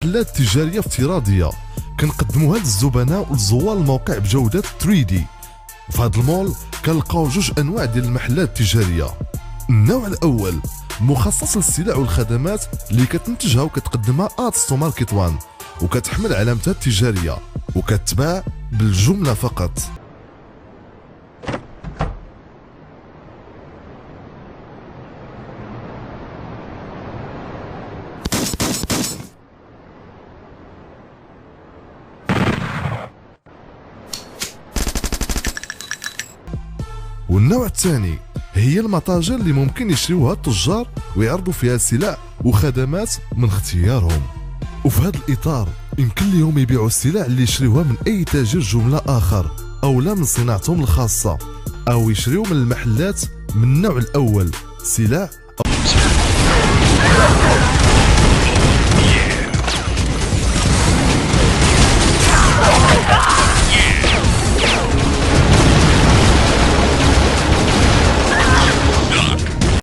محلات تجارية افتراضية كنقدموها للزبناء والزوار الموقع بجودة 3D. وفي هذا المول كنلقاو جوج انواع ديال المحلات التجارية. النوع الاول مخصص للسلع والخدمات اللي كتنتجها وكتقدمها اتستو ماركت وان، وكتحمل علامتها التجارية وكتباع بالجملة فقط. والنوع الثاني هي المتاجر اللي ممكن يشريوها التجار ويعرضوا فيها سلع وخدمات من اختيارهم. وفي هذا الإطار يمكن لهم يبيعوا السلع اللي يشريوها من أي تاجر جملة آخر أو لا من صناعتهم الخاصة، أو يشريوا من المحلات من النوع الأول سلع